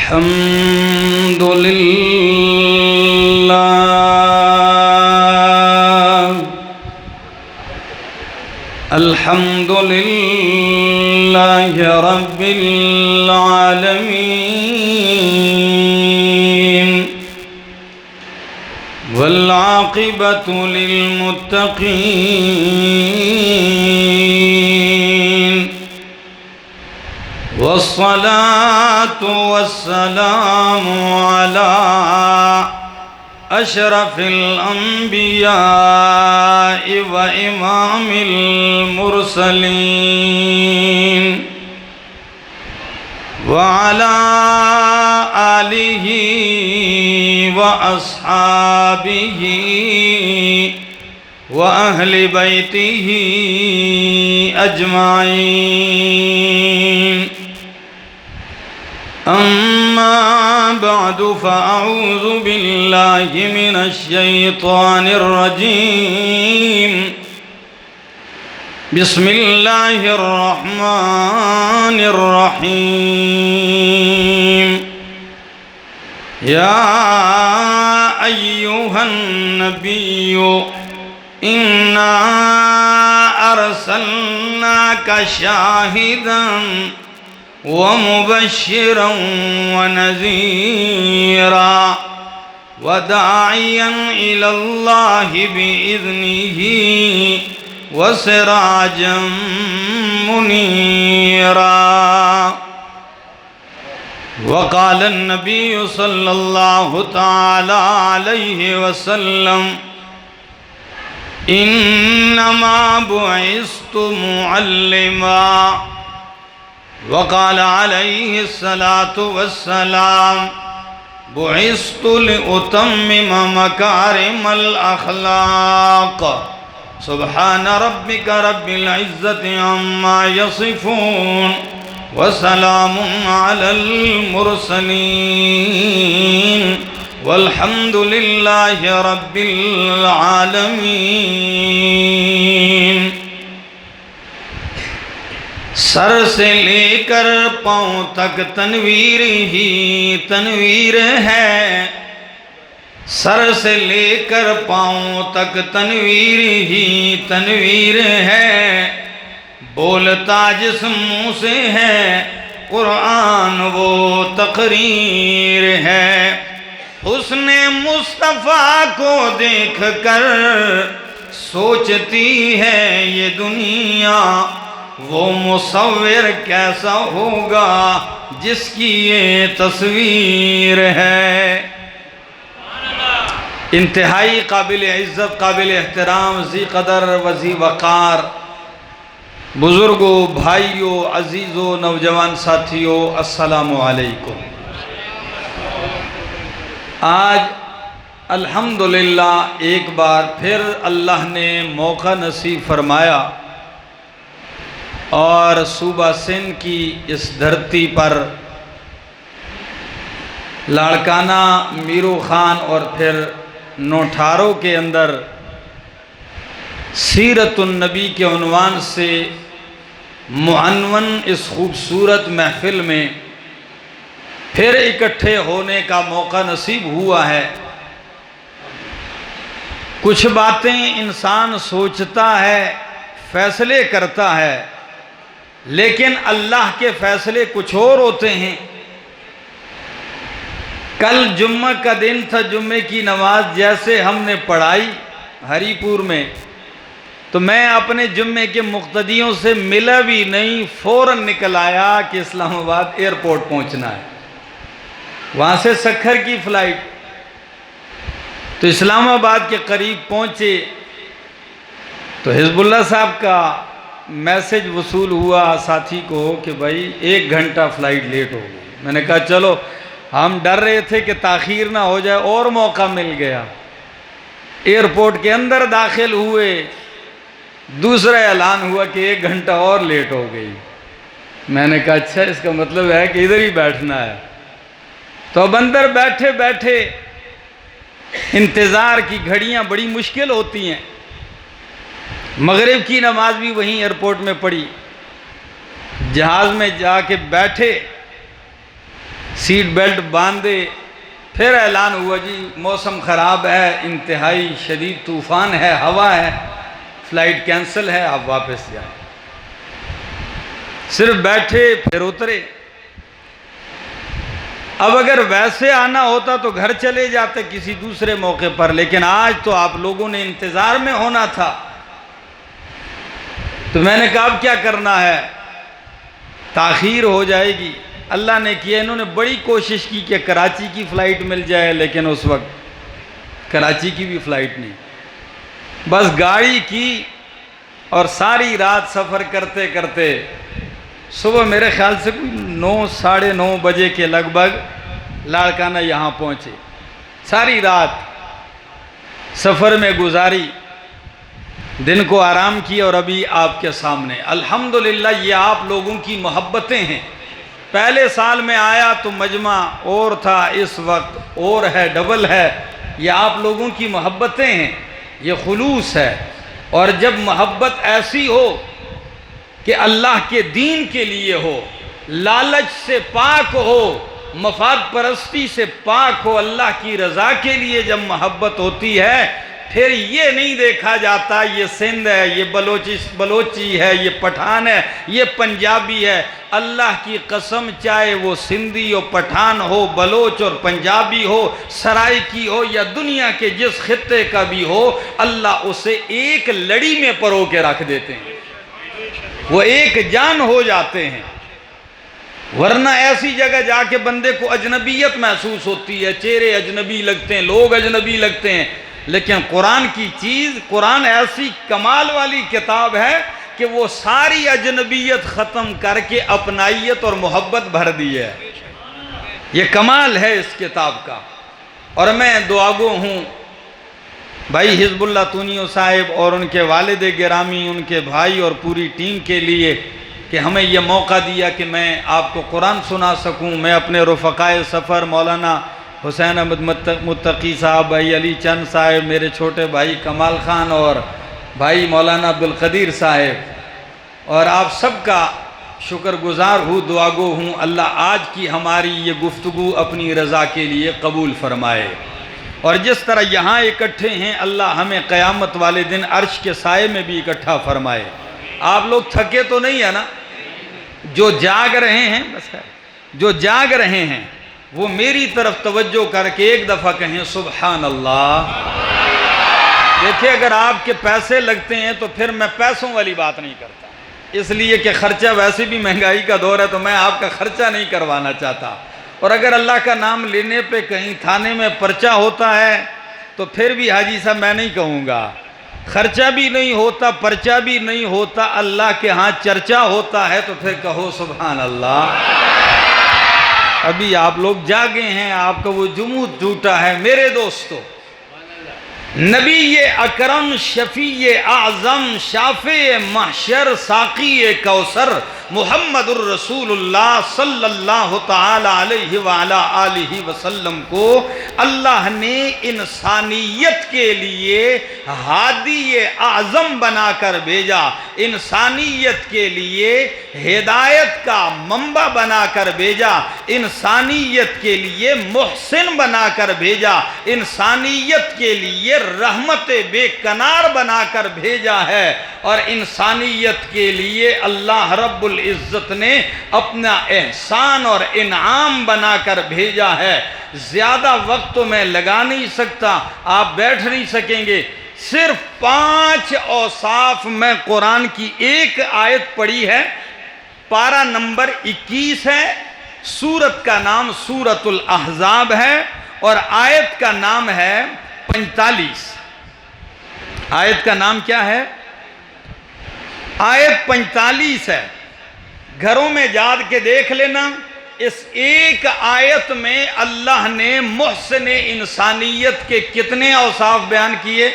الحمد لله الحمد لله رب العالمين والعاقبة للمتقين والصلاة والسلام على أشرف الأنبياء وإمام المرسلين وعلى آله وأصحابه وأهل بيته أجمعين أما بعد فأعوذ بالله من الشيطان الرجيم بسم الله الرحمن الرحيم يا أيها النبي إنا أرسلناك شاهدا ومبشرا ونذيرا وداعيا إلى الله بإذنه وسراجا منيرا وقال النبي صلى الله تعالى عليه وسلم إنما بعثت معلما وقال عليه الصلاة والسلام بعثت لأتمم مكارم الأخلاق سبحان ربك رب العزة عما يصفون وسلام على المرسلين والحمد لله رب العالمین۔ سر سے لے کر پاؤں تک تنویر ہی تنویر ہے، سر سے لے کر پاؤں تک تنویر ہی تنویر ہے، بولتا جس منہ سے ہے قرآن وہ تقریر ہے۔ حسن مصطفیٰ کو دیکھ کر سوچتی ہے یہ دنیا، وہ مصور کیسا ہوگا جس کی یہ تصویر ہے۔ انتہائی قابل عزت، قابل احترام، ذی قدر و ذی وقار بزرگوں، بھائیوں، عزیزوں، نوجوان ساتھیوں، السلام علیکم۔ آج الحمدللہ ایک بار پھر اللہ نے موقع نصیب فرمایا اور صوبہ سندھ کی اس دھرتی پر لاڑکانہ میرو خان اور پھر نوٹھاروں کے اندر سیرت النبی کے عنوان سے معنون اس خوبصورت محفل میں پھر اکٹھے ہونے کا موقع نصیب ہوا ہے۔ کچھ باتیں انسان سوچتا ہے، فیصلے کرتا ہے، لیکن اللہ کے فیصلے کچھ اور ہوتے ہیں۔ کل جمعہ کا دن تھا، جمعے کی نماز جیسے ہم نے پڑھائی ہری پور میں، تو میں اپنے جمعے کے مقتدیوں سے ملا بھی نہیں، فوراً نکل آیا کہ اسلام آباد ایئرپورٹ پہنچنا ہے۔ وہاں سے سکھر کی فلائٹ، تو اسلام آباد کے قریب پہنچے تو حزب اللہ صاحب کا میسج وصول ہوا ساتھی کو کہ بھائی 1 گھنٹہ فلائٹ لیٹ ہو گئی۔ میں نے کہا چلو، ہم ڈر رہے تھے کہ تاخیر نہ ہو جائے، اور موقع مل گیا۔ ایئرپورٹ کے اندر داخل ہوئے، دوسرا اعلان ہوا کہ 1 گھنٹہ اور لیٹ ہو گئی۔ میں نے کہا اچھا، اس کا مطلب ہے کہ ادھر ہی بیٹھنا ہے۔ تو اب اندر بیٹھے بیٹھے انتظار کی گھڑیاں بڑی مشکل ہوتی ہیں۔ مغرب کی نماز بھی وہیں ایئرپورٹ میں پڑھی، جہاز میں جا کے بیٹھے سیٹ بیلٹ باندھے، پھر اعلان ہوا جی موسم خراب ہے، انتہائی شدید طوفان ہے، ہوا ہے، فلائٹ کینسل ہے، آپ واپس جائیں۔ صرف بیٹھے پھر اترے۔ اب اگر ویسے آنا ہوتا تو گھر چلے جاتے کسی دوسرے موقع پر، لیکن آج تو آپ لوگوں نے انتظار میں ہونا تھا، تو میں نے کہا اب کیا کرنا ہے، تاخیر ہو جائے گی۔ اللہ نے کیا، انہوں نے بڑی کوشش کی کہ کراچی کی فلائٹ مل جائے، لیکن اس وقت کراچی کی بھی فلائٹ نہیں، بس گاڑی کی، اور ساری رات سفر کرتے کرتے صبح میرے خیال سے کوئی 9 ساڑھے 9 بجے کے لگ بھگ لاڑکانہ یہاں پہنچے۔ ساری رات سفر میں گزاری، دن کو آرام کیا، اور ابھی آپ کے سامنے الحمدللہ یہ آپ لوگوں کی محبتیں ہیں۔ پہلے سال میں آیا تو مجمع اور تھا، اس وقت اور ہے، ڈبل ہے۔ یہ آپ لوگوں کی محبتیں ہیں، یہ خلوص ہے۔ اور جب محبت ایسی ہو کہ اللہ کے دین کے لیے ہو، لالچ سے پاک ہو، مفاد پرستی سے پاک ہو، اللہ کی رضا کے لیے جب محبت ہوتی ہے، پھر یہ نہیں دیکھا جاتا یہ سندھ ہے، یہ بلوچی ہے، یہ پٹھان ہے، یہ پنجابی ہے۔ اللہ کی قسم، چاہے وہ سندھی اور پٹھان ہو، بلوچ اور پنجابی ہو، سرائکی ہو، یا دنیا کے جس خطے کا بھی ہو، اللہ اسے ایک لڑی میں پرو کے رکھ دیتے ہیں، وہ ایک جان ہو جاتے ہیں۔ ورنہ ایسی جگہ جا کے بندے کو اجنبیت محسوس ہوتی ہے، چہرے اجنبی لگتے ہیں، لوگ اجنبی لگتے ہیں۔ لیکن قرآن کی چیز، قرآن ایسی کمال والی کتاب ہے کہ وہ ساری اجنبیت ختم کر کے اپنائیت اور محبت بھر دی ہے۔ یہ کمال ہے اس کتاب کا۔ اور میں دعاگو ہوں بھائی حزب اللہ تونیو صاحب اور ان کے والد گرامی، ان کے بھائی اور پوری ٹیم کے لیے کہ ہمیں یہ موقع دیا کہ میں آپ کو قرآن سنا سکوں۔ میں اپنے رفقائے سفر مولانا حسین احمد متقی صاحب، بھائی علی چند صاحب، میرے چھوٹے بھائی کمال خان اور بھائی مولانا عبدالقدیر صاحب، اور آپ سب کا شکر گزار ہوں، دعاگو ہوں، اللہ آج کی ہماری یہ گفتگو اپنی رضا کے لیے قبول فرمائے، اور جس طرح یہاں اکٹھے ہیں اللہ ہمیں قیامت والے دن عرش کے سائے میں بھی اکٹھا فرمائے۔ آپ لوگ تھکے تو نہیں ہے نا؟ جو جاگ رہے ہیں، بس ہے، جو جاگ رہے ہیں وہ میری طرف توجہ کر کے ایک دفعہ کہیں سبحان اللہ۔ دیکھیں اگر آپ کے پیسے لگتے ہیں تو پھر میں پیسوں والی بات نہیں کرتا، اس لیے کہ خرچہ ویسے بھی مہنگائی کا دور ہے، تو میں آپ کا خرچہ نہیں کروانا چاہتا۔ اور اگر اللہ کا نام لینے پہ کہیں تھانے میں پرچہ ہوتا ہے تو پھر بھی حاجی صاحب میں نہیں کہوں گا، خرچہ بھی نہیں ہوتا، پرچہ بھی نہیں ہوتا، اللہ کے ہاں چرچا ہوتا ہے، تو پھر کہو سبحان اللہ۔ ابھی آپ لوگ جاگے ہیں، آپ کا وہ جمود ٹوٹا ہے۔ میرے دوستو، نبی اکرم، شفیع اعظم، شافع محشر، ساقی کوثر، محمد الرسول اللہ صلی اللہ تعالی علیہ وعلا آلہ وسلم کو اللہ نے انسانیت کے لیے ہادی اعظم بنا کر بھیجا، انسانیت کے لیے ہدایت کا منبع بنا کر بھیجا، انسانیت کے لیے محسن بنا کر بھیجا، انسانیت کے لیے رحمت بے کنار بنا کر بھیجا ہے، اور انسانیت کے لیے اللہ رب العزت نے اپنا احسان اور انعام بنا کر بھیجا ہے۔ زیادہ وقت تو میں لگا نہیں سکتا، آپ بیٹھ نہیں سکیں گے، صرف 5 اوصاف میں قرآن کی ایک آیت پڑھی ہے، پارہ نمبر 21 ہے، سورت کا نام سورت الاحزاب ہے، اور آیت کا نام ہے 45۔ آیت کا نام کیا ہے؟ آیت 45 ہے، گھروں میں یاد کے دیکھ لینا۔ اس ایک آیت میں اللہ نے محسن انسانیت کے کتنے اوصاف بیان کیے؟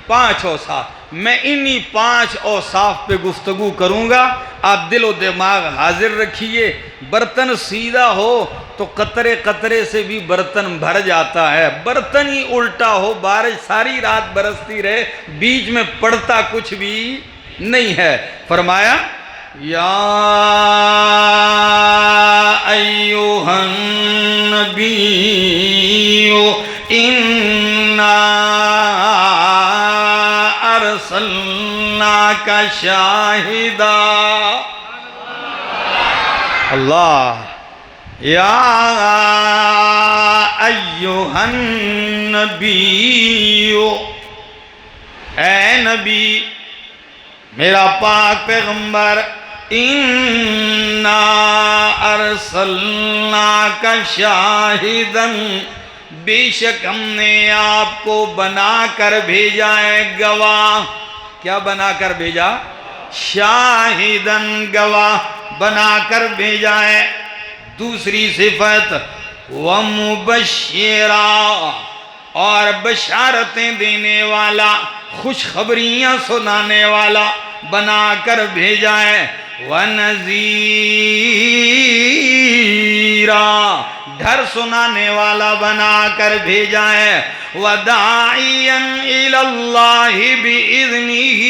5 اوصاف۔ میں انہی 5 اوصاف پہ گفتگو کروں گا، آپ دل و دماغ حاضر رکھیے۔ برتن سیدھا ہو تو قطرے قطرے سے بھی برتن بھر جاتا ہے، برتن ہی الٹا ہو، بارش ساری رات برستی رہے، بیچ میں پڑتا کچھ بھی نہیں ہے۔ فرمایا یا أيها النبي إنا أرسلناك شاهدا اللہ یا ایھا النبی، اے نبی میرا پاک پیغمبر، انا ارسلناک شاہدا، بے شک ہم نے آپ کو بنا کر بھیجا ہے گواہ۔ کیا بنا کر بھیجا؟ شاہدن، گواہ بنا کر بھیجا ہے۔ دوسری صفت ومبشرا، اور بشارتیں دینے والا، خوشخبریاں سنانے والا بنا کر بھیجا ہے۔ وَنَذِيرًا، ڈر سنانے والا بنا کر بھیجا ہے۔ وَدَاعِيًا إِلَى اللَّهِ بِإِذْنِهِ،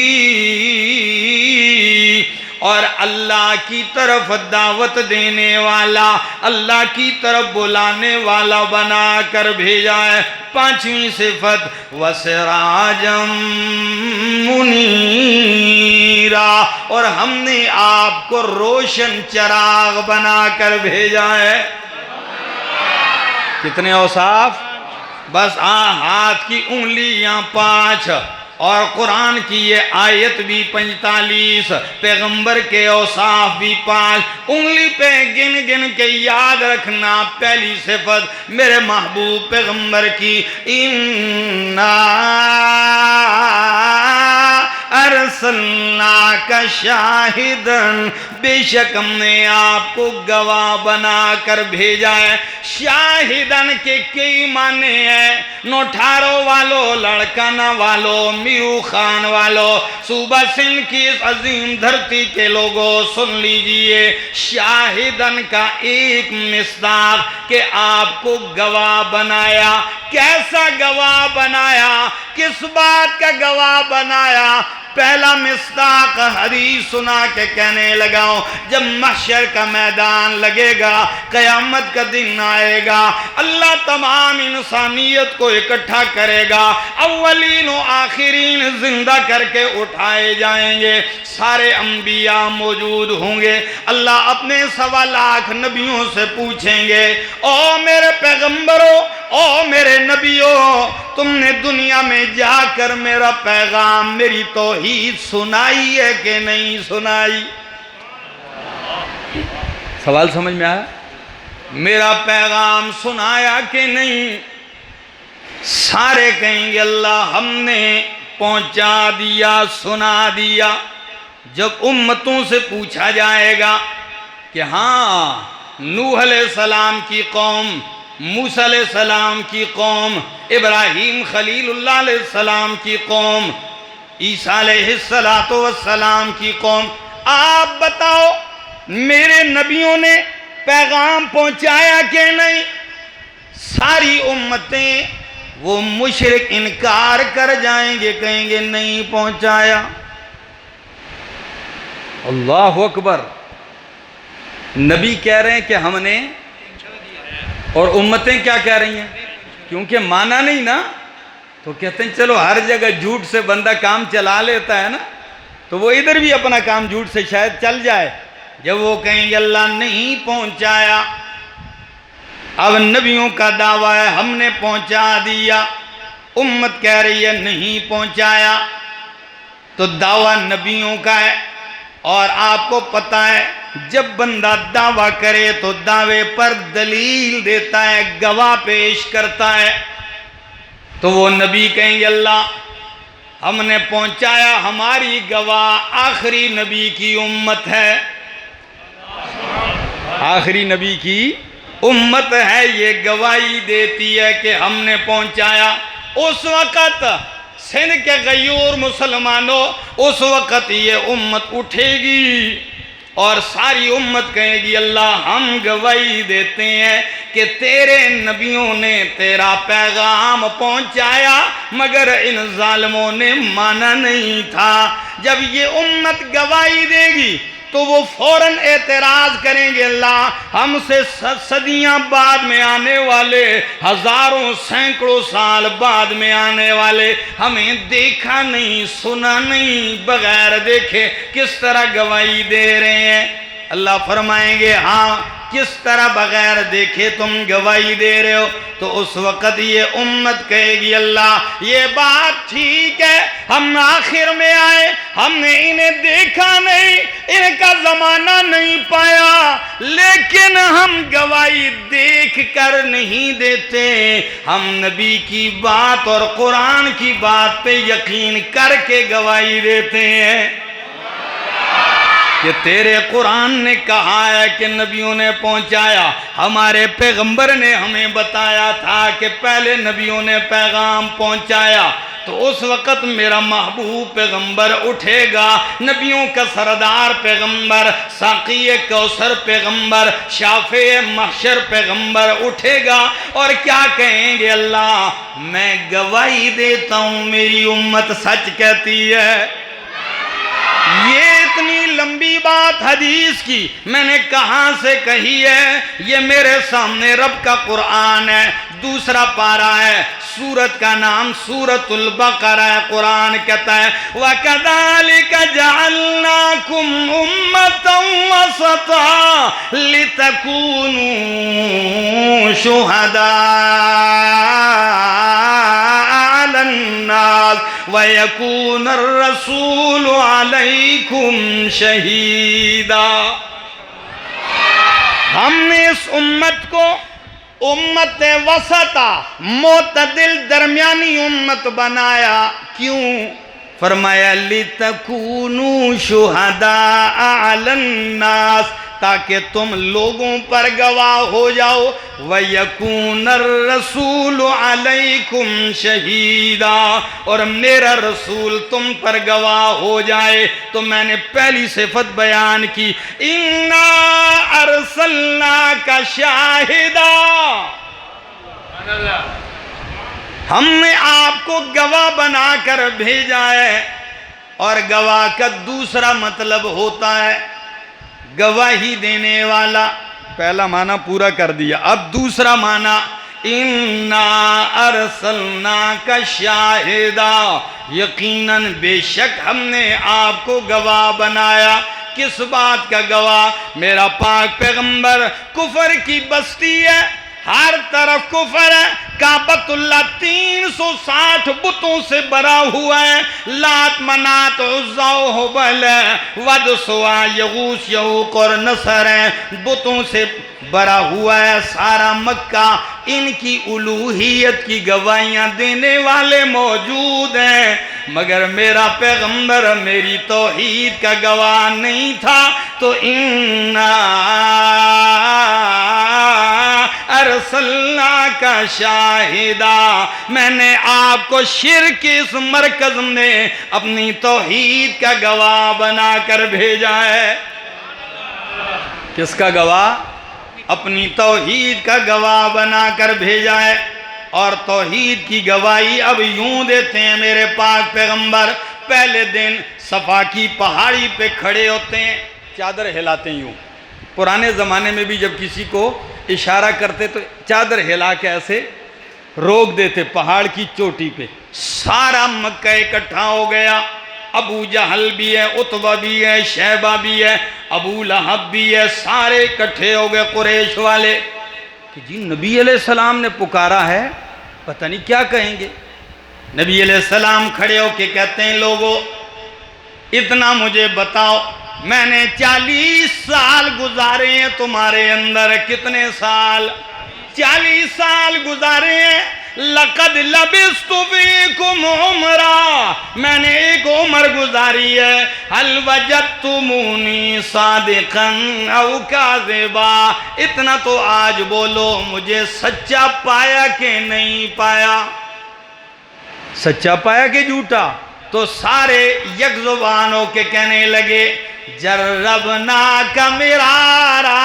اور اللہ کی طرف دعوت دینے والا، اللہ کی طرف بلانے والا بنا کر بھیجا ہے۔ پانچویں صفت وَسِرَاجًا مُنِيرًا، اور ہم نے آپ کو روشن چراغ بنا کر بھیجا ہے۔ کتنے اوصاف؟ بس ہاتھ کی انگلیاں 5، اور قرآن کی یہ آیت بھی 45، پیغمبر کے اوصاف بھی 5۔ انگلی پہ گن گن کے یاد رکھنا۔ پہلی صفت میرے محبوب پیغمبر کی، اِنَّا ارسلناک شاہدن، بے شک ہم نے آپ کو گواہ بنا کر بھیجا ہے۔ شاہدن کے کئی معنی ہیں، نوٹھارو والو، لڑکانہ والو، میو خان والو، صوبہ سندھ کی اس عظیم دھرتی کے لوگوں سن لیجئے۔ شاہدن کا ایک مصداق کہ آپ کو گواہ بنایا۔ کیسا گواہ بنایا؟ کس بات کا گواہ بنایا؟ پہلا مصداق حدیث سنا کے کہنے لگا ہوں، جب محشر کا میدان لگے گا، قیامت کا دن آئے گا، اللہ تمام انسانیت کو اکٹھا کرے گا، اولین و آخرین زندہ کر کے اٹھائے جائیں گے، سارے انبیاء موجود ہوں گے۔ اللہ اپنے 1.25 لاکھ نبیوں سے پوچھیں گے، او میرے پیغمبروں، او میرے نبیوں، تم نے دنیا میں جا کر میرا پیغام، میری توحید سنائی ہے کہ نہیں سنائی؟ سوال سمجھ میں آیا؟ میرا پیغام سنایا کہ نہیں؟ سارے کہیں گے اللہ ہم نے پہنچا دیا، سنا دیا۔ جب امتوں سے پوچھا جائے گا کہ ہاں نوح علیہ السلام کی قوم، موسیٰ علیہ السلام کی قوم، ابراہیم خلیل اللہ علیہ السلام کی قوم، عیسیٰ علیہ السلام کی قوم، آپ بتاؤ میرے نبیوں نے پیغام پہنچایا کہ نہیں؟ ساری امتیں وہ مشرک انکار کر جائیں گے، کہیں گے نہیں پہنچایا۔ اللہ اکبر، نبی کہہ رہے ہیں کہ ہم نے، اور امتیں کیا کہہ رہی ہیں؟ کیونکہ مانا نہیں نا، تو کہتے ہیں چلو ہر جگہ جھوٹ سے بندہ کام چلا لیتا ہے نا، تو وہ ادھر بھی اپنا کام جھوٹ سے شاید چل جائے۔ جب وہ کہیں گے اللہ نہیں پہنچایا، اب نبیوں کا دعویٰ ہے ہم نے پہنچا دیا، امت کہہ رہی ہے نہیں پہنچایا، تو دعویٰ نبیوں کا ہے۔ اور آپ کو پتہ ہے جب بندہ دعویٰ کرے تو دعوے پر دلیل دیتا ہے، گواہ پیش کرتا ہے، تو وہ نبی کہیں گے اللہ ہم نے پہنچایا، ہماری گواہ آخری نبی کی امت ہے، آخری نبی کی امت ہے، یہ گواہی دیتی ہے کہ ہم نے پہنچایا۔ اس وقت سندھ کے غیور مسلمانوں، اس وقت یہ امت اٹھے گی اور ساری امت کہے گی اللہ ہم گواہی دیتے ہیں کہ تیرے نبیوں نے تیرا پیغام پہنچایا، مگر ان ظالموں نے مانا نہیں تھا۔ جب یہ امت گواہی دے گی تو وہ فوراً اعتراض کریں گے اللہ ہم سے صدیاں بعد میں آنے والے، ہزاروں سینکڑوں سال بعد میں آنے والے ہمیں دیکھا نہیں سنا نہیں، بغیر دیکھے کس طرح گواہی دے رہے ہیں؟ اللہ فرمائیں گے ہاں کس طرح بغیر دیکھے تم گواہی دے رہے ہو؟ تو اس وقت یہ امت کہے گی اللہ یہ بات ٹھیک ہے، ہم آخر میں آئے، ہم نے انہیں دیکھا نہیں، ان کا زمانہ نہیں پایا، لیکن ہم گواہی دیکھ کر نہیں دیتے، ہم نبی کی بات اور قرآن کی بات پہ یقین کر کے گواہی دیتے ہیں کہ تیرے قرآن نے کہا ہے کہ نبیوں نے پہنچایا، ہمارے پیغمبر نے ہمیں بتایا تھا کہ پہلے نبیوں نے پیغام پہنچایا، تو اس وقت میرا محبوب پیغمبر اٹھے گا، نبیوں کا سردار پیغمبر، ساقی کوثر پیغمبر، شافع محشر پیغمبر اٹھے گا اور کیا کہیں گے؟ اللہ میں گواہی دیتا ہوں میری امت سچ کہتی ہے۔ یہ اتنی لمبی بات حدیث کی میں نے کہاں سے کہی ہے؟ یہ میرے سامنے رب کا قرآن ہے، دوسرا پارہ ہے، سورت کا نام سورۃ البقرہ ہے۔ قرآن کہتا ہے وَكَذَلِكَ جَعَلْنَاكُمْ أُمَّةً وَسَطًا لِتَكُونُوا شُهَدَاءَ عَلَى النَّاسِ وَيَكُونَ الرَّسُولُ عَلَيْكُمْ شَهِيدًا۔ ہم نے اس امت کو امت وسطا، معتدل درمیانی امت بنایا، کیوں؟ فرمایا لِتَكُونُوا شُهَدَاءَ عَلَى النَّاسِ، تاکہ تم لوگوں پر گواہ ہو جاؤ، وَيَكُونَ الرَّسُولُ عَلَيْكُمْ شَهِيدًا، اور میرا رسول تم پر گواہ ہو جائے۔ تو میں نے پہلی صفت بیان کی اِنَّا أَرْسَلْنَاكَ شَاهِدًا، ہم نے آپ کو گواہ بنا کر بھیجا ہے۔ اور گواہ کا دوسرا مطلب ہوتا ہے گواہی دینے والا، پہلا معنی پورا کر دیا، اب دوسرا معنی اِنَّا أَرْسَلْنَاكَ شَاهِدًا، یقیناً بے شک ہم نے آپ کو گواہ بنایا۔ کس بات کا گواہ؟ میرا پاک پیغمبر کفر کی بستی ہے، ہر طرف کفر ہے، کعبۃ اللہ 360 بتوں سے بھرا ہوا ہے، لات منات عزا و ہبل ہے، ود سوا یغوث یعوق اور نصر ہے، بتوں سے بھرا ہوا ہے سارا مکہ۔ ان کی الوہیت کی گواہیاں دینے والے موجود ہیں، مگر میرا پیغمبر میری توحید کا گواہ نہیں تھا۔ تو اِنَّا أَرْسَلْنَاكَ شَاهِدًا، میں نے آپ کو شرک اس مرکز میں اپنی توحید کا گواہ بنا کر بھیجا ہے۔ کس کا گواہ؟ اپنی توحید کا گواہ بنا کر بھیجا ہے۔ اور توحید کی گواہی اب یوں دیتے ہیں میرے پاک پیغمبر، پہلے دن صفا کی پہاڑی پہ کھڑے ہوتے ہیں، چادر ہلاتے ہیں یوں۔ پرانے زمانے میں بھی جب کسی کو اشارہ کرتے تو چادر ہلا کے ایسے روک دیتے پہاڑ کی چوٹی پہ۔ سارا مکہ اکٹھا ہو گیا، ابو جہل بھی ہے، عتبہ بھی ہے، شیبہ بھی ہے، ابو لہب بھی ہے، سارے اکٹھے ہو گئے قریش والے کہ جی نبی علیہ السلام نے پکارا ہے، پتہ نہیں کیا کہیں گے۔ نبی علیہ السلام کھڑے ہو کے کہتے ہیں لوگو اتنا مجھے بتاؤ، میں نے 40 سال گزارے ہیں تمہارے اندر، کتنے سال؟ 40 سال گزارے ہیں۔ لَقَدْ لَبِثْتُ فِيكُمْ عُمْرًا، میں نے ایک عمر گزاری ہے۔ هَلْ وَجَدْتُمُونِي صَادِقًا أَوْ كَاذِبًا، اتنا تو آج بولو مجھے سچا پایا کہ نہیں پایا؟ سچا پایا کہ جھوٹا؟ تو سارے یک زبان ہو کے کہنے لگے جربنا کا مرارا،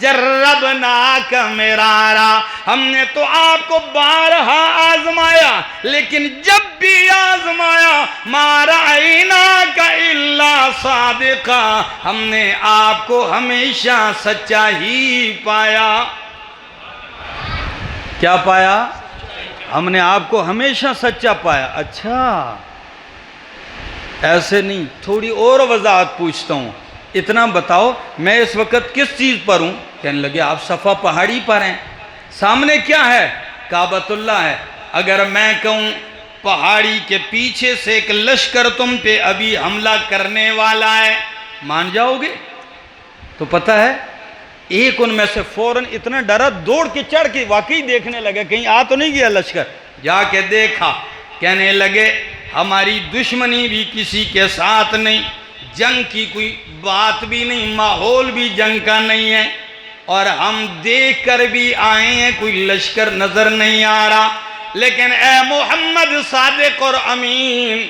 جربناک مرارا، ہم نے تو آپ کو بارہا آزمایا، لیکن جب بھی آزمایا ما رأیناک الا صادقا، ہم نے آپ کو ہمیشہ سچا ہی پایا۔ کیا پایا؟ ہم نے آپ کو ہمیشہ سچا پایا۔ اچھا ایسے نہیں، تھوڑی اور وضاحت پوچھتا ہوں، اتنا بتاؤ میں اس وقت کس چیز پر ہوں؟ کہنے لگے آپ صفا پہاڑی پر ہیں، سامنے کیا ہے؟ کعبۃ اللہ ہے۔ اگر میں کہوں پہاڑی کے پیچھے سے ایک لشکر تم پہ ابھی حملہ کرنے والا ہے، مان جاؤ گے؟ تو پتہ ہے ایک ان میں سے فوراً اتنا ڈرا، دوڑ کے چڑھ کے واقعی دیکھنے لگا کہیں آ تو نہیں گیا لشکر، جا کے دیکھا، کہنے لگے ہماری دشمنی بھی کسی کے ساتھ نہیں، جنگ کی کوئی بات بھی نہیں، ماحول بھی جنگ کا نہیں ہے، اور ہم دیکھ کر بھی آئے ہیں کوئی لشکر نظر نہیں آ رہا، لیکن اے محمد صادق اور امین،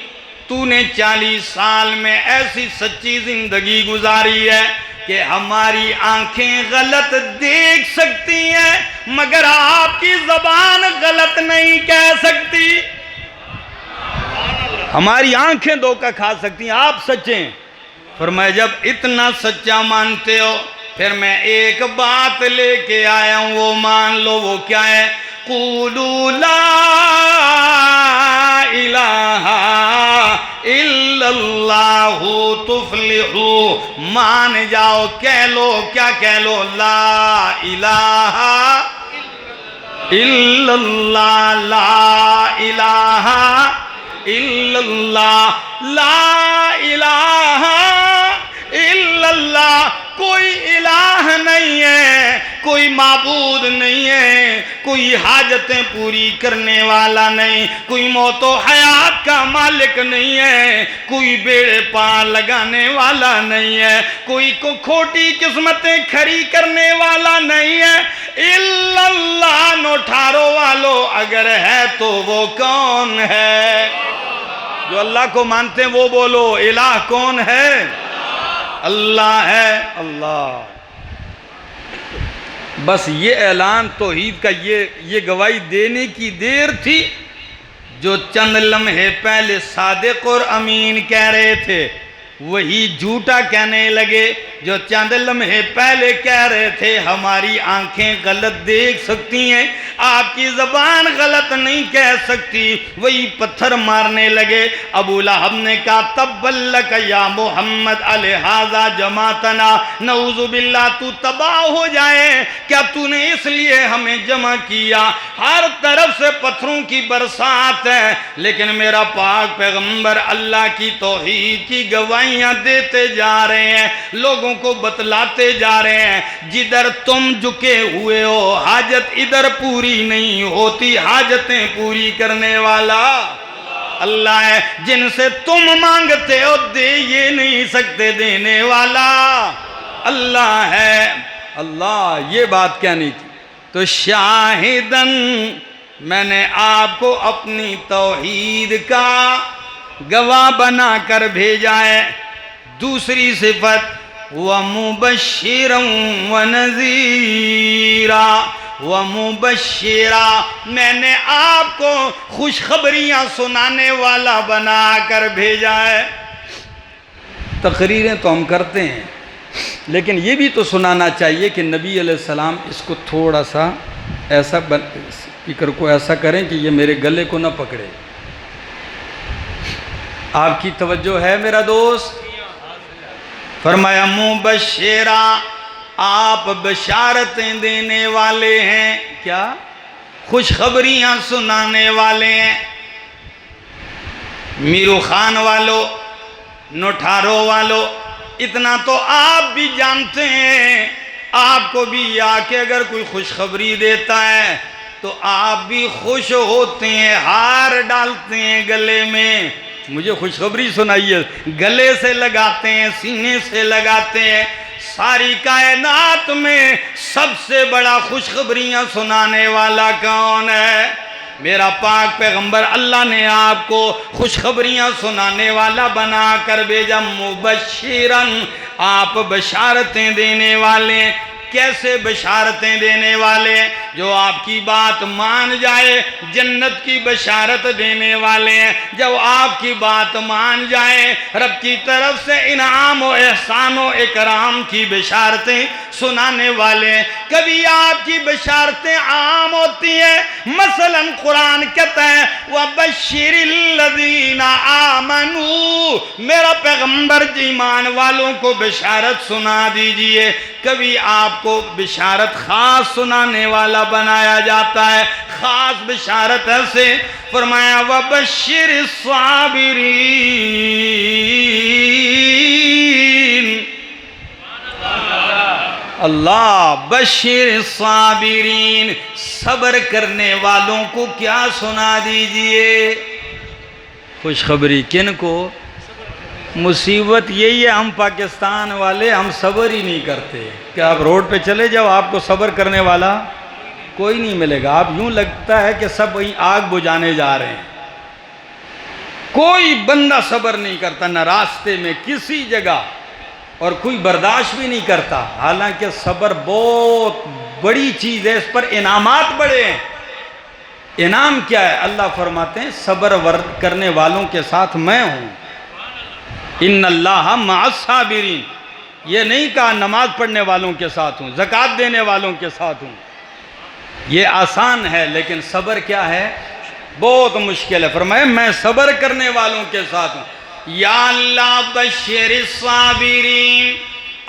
تو نے 40 سال میں ایسی سچی زندگی گزاری ہے کہ ہماری آنکھیں غلط دیکھ سکتی ہیں مگر آپ کی زبان غلط نہیں کہہ سکتی۔ ہماری آنکھیں دھوکہ کھا سکتی ہیں، آپ سچے ہیں۔ فرمایا جب اتنا سچا مانتے ہو پھر میں ایک بات لے کے آیا ہوں، وہ مان لو۔ وہ کیا ہے؟ قولوا لا الہ الا اللہ تفلحوا، مان جاؤ، کہہ لو، کیا کہہ لو؟ لا الہ الا اللہ، لا الہ الا اللہ، لا الہ الا اللہ، کوئی الہ نہیں ہے، کوئی معبود نہیں ہے، کوئی حاجتیں پوری کرنے والا نہیں، کوئی موت و حیات کا مالک نہیں ہے، کوئی بیڑے پار لگانے والا نہیں ہے، کوئی کھوٹی قسمتیں کھڑی کرنے والا نہیں ہے، الا اللہ۔ نوٹھارو والو اگر ہے تو وہ کون ہے؟ جو اللہ کو مانتے ہیں وہ بولو، الہ کون ہے؟ اللہ ہے، اللہ۔ بس یہ اعلان توحید کا یہ گواہی دینے کی دیر تھی جو چند لمحے پہلے صادق اور امین کہہ رہے تھے، وہی جھوٹا کہنے لگے جو چند لمحے پہلے کہہ رہے تھے ہماری آنکھیں غلط دیکھ سکتی ہیں، آپ کی زبان غلط نہیں کہہ سکتی، وہی پتھر مارنے لگے۔ ابو لہب نے کہا تبّت لک یا محمد الہذا جماعتنا، نعوذ باللہ تو تباہ ہو جائے، کیا تو نے اس لیے ہمیں جمع کیا؟ ہر طرف سے پتھروں کی برسات ہے، لیکن میرا پاک پیغمبر اللہ کی توحید کی گواہیاں دیتے جا رہے ہیں، لوگوں کو بتلاتے جا رہے ہیں جدھر تم جھکے ہوئے ہو حاجت ادھر پوری نہیں ہوتی، حاجتیں پوری کرنے والا اللہ ہے، جن سے تم مانگتے ہو دے یہ نہیں سکتے، دینے والا اللہ ہے۔ اللہ یہ بات کہنی تھی تو شاہدن میں نے آپ کو اپنی توحید کا گواہ بنا کر بھیجا ہے۔ دوسری صفت وَمُبَشِّرًا وَنَذِيرًا، وَمُبَشِّرًا، میں نے آپ کو خوشخبریاں سنانے والا بنا کر بھیجا ہے۔ تقریریں تو ہم کرتے ہیں لیکن یہ بھی تو سنانا چاہیے کہ نبی علیہ السلام اس کو تھوڑا سا ایسا اسپیکر کو ایسا کریں کہ یہ میرے گلے کو نہ پکڑے۔ آپ کی توجہ ہے میرا دوست؟ فرمایا مبشرا، آپ بشارتیں دینے والے ہیں، کیا؟ خوشخبریاں سنانے والے ہیں۔ میرو خان والو، نوٹھارو والو، اتنا تو آپ بھی جانتے ہیں، آپ کو بھی آ کے اگر کوئی خوشخبری دیتا ہے تو آپ بھی خوش ہوتے ہیں، ہار ڈالتے ہیں گلے میں، مجھے خوشخبری سنائیے، گلے سے لگاتے ہیں، سینے سے لگاتے ہیں۔ ساری کائنات میں سب سے بڑا خوشخبریاں سنانے والا کون ہے؟ میرا پاک پیغمبر۔ اللہ نے آپ کو خوشخبریاں سنانے والا بنا کر بھیجا۔ مبشرن، آپ بشارتیں دینے والے۔ کیسے بشارتیں دینے والے ہیں، جو آپ کی بات مان جائے جنت کی بشارت دینے والے ہیں، جو آپ کی بات مان جائے رب کی طرف سے انعام و احسان و اکرام کی بشارتیں سنانے والے ہیں۔ کبھی آپ کی بشارتیں عام ہوتی ہیں، مثلا قرآن کہتا ہے وَبَشِّرِ الَّذِينَ آمَنُوا، میرا پیغمبر ایمان والوں کو بشارت سنا دیجئے۔ کبھی آپ کو بشارت خاص سنانے والا بنایا جاتا ہے، خاص بشارت ایسے فرمایا وَبَشِّرِ الصَّابِرِينَ، اللہ بشر الصابرین، صبر کرنے والوں کو کیا سنا دیجئے؟ خوشخبری کن کو؟ مصیبت یہی ہے ہم پاکستان والے ہم صبر ہی نہیں کرتے کہ آپ روڈ پہ چلے جاؤ آپ کو صبر کرنے والا کوئی نہیں ملے گا، آپ یوں لگتا ہے کہ سب وہیں آگ بجھانے جا رہے ہیں، کوئی بندہ صبر نہیں کرتا، نہ راستے میں کسی جگہ، اور کوئی برداشت بھی نہیں کرتا، حالانکہ صبر بہت بڑی چیز ہے، اس پر انعامات بڑے ہیں۔ انعام کیا ہے؟ اللہ فرماتے ہیں صبر کرنے والوں کے ساتھ میں ہوں، ان اللہ مع الصابرین، یہ نہیں کہا نماز پڑھنے والوں کے ساتھ ہوں، زکوٰۃ دینے والوں کے ساتھ ہوں، یہ آسان ہے، لیکن صبر کیا ہے؟ بہت مشکل ہے۔ فرمائے میں صبر کرنے والوں کے ساتھ ہوں۔ یا اللہ بشر الصابرین،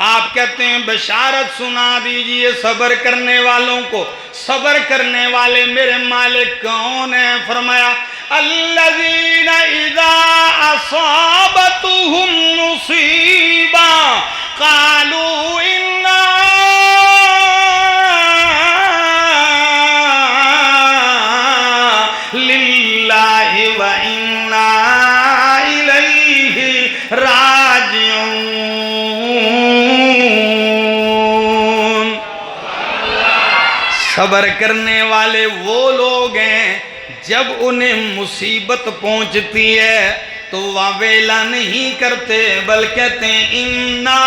آپ کہتے ہیں بشارت سنا دیجئے صبر کرنے والوں کو۔ صبر کرنے والے میرے مالک کون ہیں؟ فرمایا الذین اذا اصابتهم مصیبہ قالوا انا للہ وانا الیہ راجعون۔ صبر کرنے والے وہ لوگ ہیں جب انہیں مصیبت پہنچتی ہے تو واویلا نہیں کرتے بلکہ کہتے ہیں انا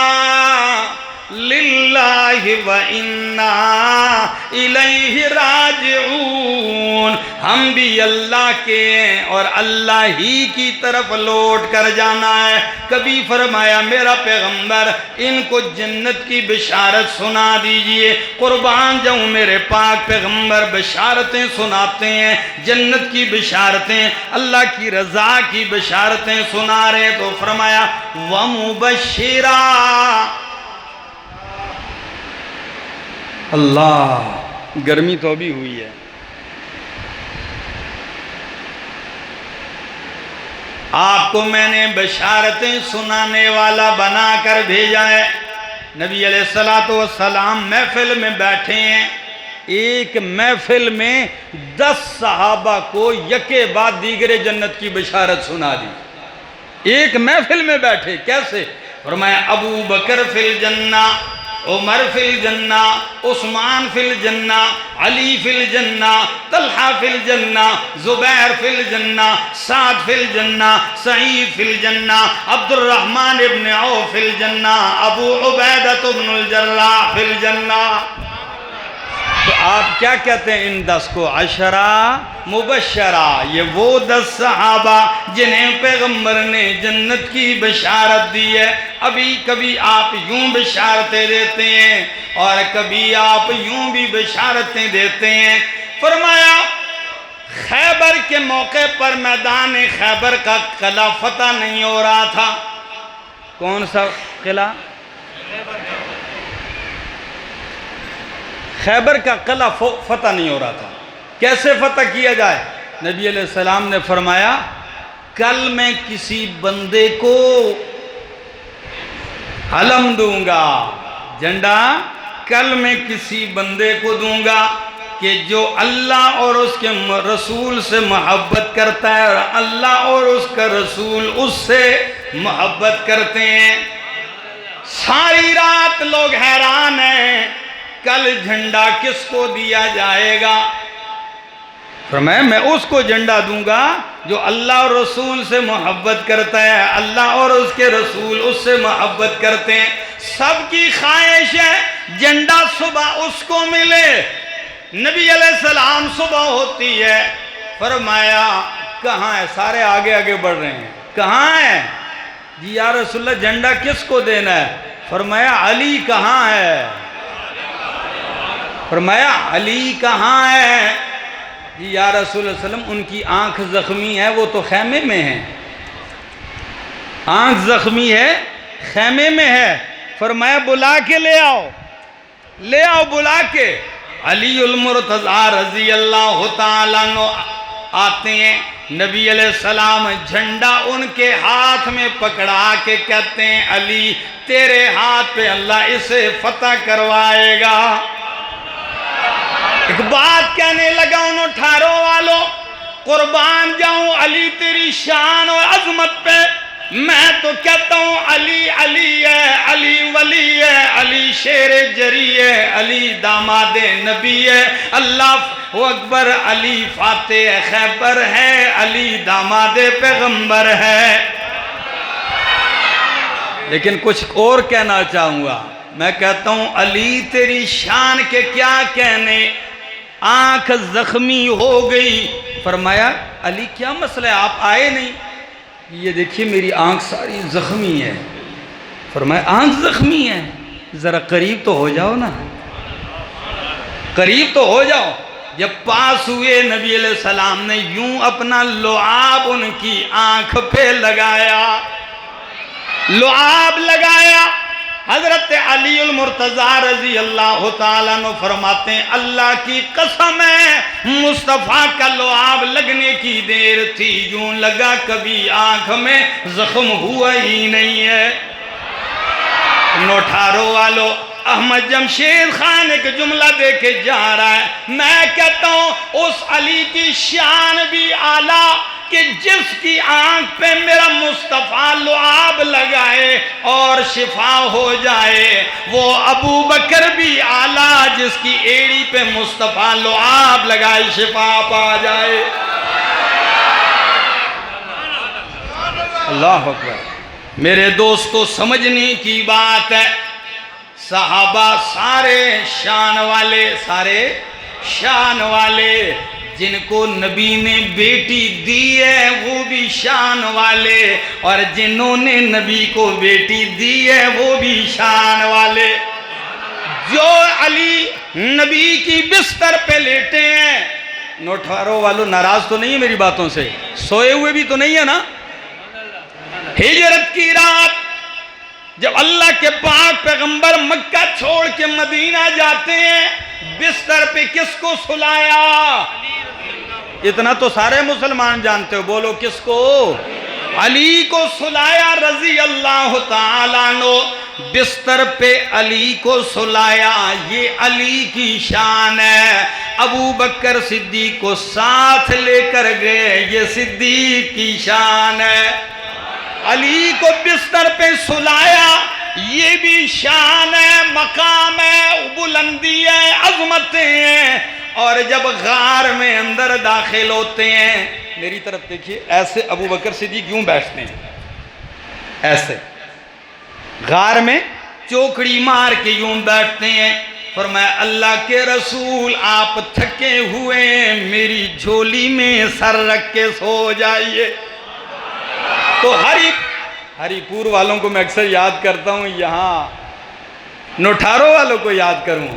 للہ و انا الیہ راجعون، ہم بھی اللہ کے ہیں اور اللہ ہی کی طرف لوٹ کر جانا ہے۔ کبھی فرمایا میرا پیغمبر ان کو جنت کی بشارت سنا دیجئے، قربان جاؤں میرے پاک پیغمبر بشارتیں سناتے ہیں، جنت کی بشارتیں، اللہ کی رضا کی بشارتیں سنا رہے، تو فرمایا وَمُبَشِّرًا، اللہ گرمی تو ابھی ہوئی ہے، آپ کو میں نے بشارتیں سنانے والا بنا کر بھیجا ہے۔ نبی علیہ السلام محفل میں بیٹھے ہیں، ایک محفل میں 10 صحابہ کو یکے بعد دیگرے جنت کی بشارت سنا دی، ایک محفل میں بیٹھے۔ کیسے؟ فرمایا ابو بکر فی الجنہ، عمر فی الجنہ، عثمان فی الجنہ، علی فی الجنہ، طلحہ فی الجنہ، زبیر فی الجنہ، سعد فی الجنہ، سعید فی الجنہ، عبد الرحمن ابن عوف فی الجنہ، ابو عبیدہ بن الجراح فی الجنہ۔ تو آپ کیا کہتے ہیں ان 10 کو؟ عشرہ مبشرہ، یہ وہ 10 صحابہ جنہیں پیغمبر نے جنت کی بشارت دی ہے۔ ابھی کبھی آپ یوں بشارتیں دیتے ہیں اور کبھی آپ یوں بھی بشارتیں دیتے ہیں۔ فرمایا خیبر کے موقع پر میدان خیبر کا قلعہ فتح نہیں ہو رہا تھا۔ کون سا قلعہ؟ خیبر کا قلعہ فتح نہیں ہو رہا تھا۔ کیسے فتح کیا جائے؟ نبی علیہ السلام نے فرمایا کل میں کسی بندے کو علم دوں گا، جھنڈا کل میں کسی بندے کو دوں گا کہ جو اللہ اور اس کے رسول سے محبت کرتا ہے اور اللہ اور اس کا رسول اس سے محبت کرتے ہیں۔ ساری رات لوگ حیران ہیں کل جھنڈا کس کو دیا جائے گا؟ فرمایا میں اس کو جھنڈا دوں گا جو اللہ اور رسول سے محبت کرتا ہے، اللہ اور اس کے رسول اس سے محبت کرتے ہیں۔ سب کی خواہش ہے جھنڈا صبح اس کو ملے. نبی علیہ السلام صبح ہوتی ہے، فرمایا کہاں ہے؟ سارے آگے آگے بڑھ رہے ہیں، کہاں ہے؟ جی یا رسول اللہ جھنڈا کس کو دینا ہے؟ فرمایا علی کہاں ہے؟ فرمایا علی کہاں ہے؟ جی یا رسول اللہ صلی اللہ علیہ وسلم ان کی آنکھ زخمی ہے، وہ تو خیمے میں ہے. آنکھ زخمی ہے، خیمے میں ہے. فرمایا بلا کے لے آؤ، لے آؤ بلا کے. علی المرتضیٰ رضی اللہ تعالیٰ عنہ آتے ہیں. نبی علیہ السلام جھنڈا ان کے ہاتھ میں پکڑا کے کہتے ہیں علی تیرے ہاتھ پہ اللہ اسے فتح کروائے گا. ایک بات کہنے لگا ان 18 والوں، قربان جاؤں علی تیری شان اور عظمت پہ. میں تو کہتا ہوں علی علی ہے، علی ولی ہے، علی شیر جری ہے، علی داماد نبی ہے، اللہ اکبر، علی فاتح خیبر ہے، علی داماد پیغمبر ہے. لیکن کچھ اور کہنا چاہوں گا. میں کہتا ہوں علی تیری شان کے کیا کہنے. آنکھ زخمی ہو گئی. فرمایا علی کیا مسئلہ ہے، آپ آئے نہیں؟ یہ دیکھیے میری آنکھ ساری زخمی ہے. فرمایا آنکھ زخمی ہے، ذرا قریب تو ہو جاؤ نا، قریب تو ہو جاؤ. جب پاس ہوئے نبی علیہ السلام نے یوں اپنا لعاب ان کی آنکھ پہ لگایا، لعاب لگایا. حضرت علی المرتضیٰ رضی اللہ تعالیٰ عنہ فرماتے ہیں اللہ کی قسم ہے مصطفیٰ کا لعاب لگنے کی دیر تھی، یوں لگا کبھی آنکھ میں زخم ہوا ہی نہیں ہے. 18 والوں احمد جمشید خان ایک جملہ دے کے جا رہا ہے. میں کہتا ہوں اس علی کی شان بھی اعلیٰ کہ جس کی آنکھ پہ میرا مصطفیٰ لعاب لگائے اور شفا ہو جائے، وہ ابو بکر بھی اعلیٰ جس کی ایڑی پہ مصطفیٰ لعاب لگائے شفا پا جائے. اللہ اکبر. میرے دوستو سمجھنے کی بات ہے، صحابہ سارے شان والے، سارے شان والے. جن کو نبی نے بیٹی دی ہے وہ بھی شان والے، اور جنہوں نے نبی کو بیٹی دی ہے وہ بھی شان والے. جو علی نبی کی بستر پہ لیٹے ہیں. 18 والوں ناراض تو نہیں ہے میری باتوں سے؟ سوئے ہوئے بھی تو نہیں ہے نا؟ ہجرت کی رات جب اللہ کے پاک پیغمبر مکہ چھوڑ کے مدینہ جاتے ہیں، بستر پہ کس کو سلایا؟ اتنا تو سارے مسلمان جانتے ہو، بولو کس کو؟ علی کو سلایا رضی اللہ تعالیٰ عنہ. بستر پہ علی کو سلایا، یہ علی کی شان ہے. ابو بکر صدیق کو ساتھ لے کر گئے، یہ صدیق کی شان ہے. علی کو بستر پہ سلایا، یہ بھی شان ہے، مقام ہے، بلندی ہے، عظمتیں ہیں. اور جب غار میں اندر داخل ہوتے ہیں، میری طرف دیکھیے، ایسے ابو بکر صدیق یوں بیٹھتے ہیں، ایسے غار میں چوکڑی مار کے یوں بیٹھتے ہیں. فرمایا اللہ کے رسول آپ تھکے ہوئے ہیں، میری جھولی میں سر رکھ کے سو جائیے. تو ہری پور والوں کو میں اکثر یاد کرتا ہوں، یہاں 18 والوں کو یاد کروں.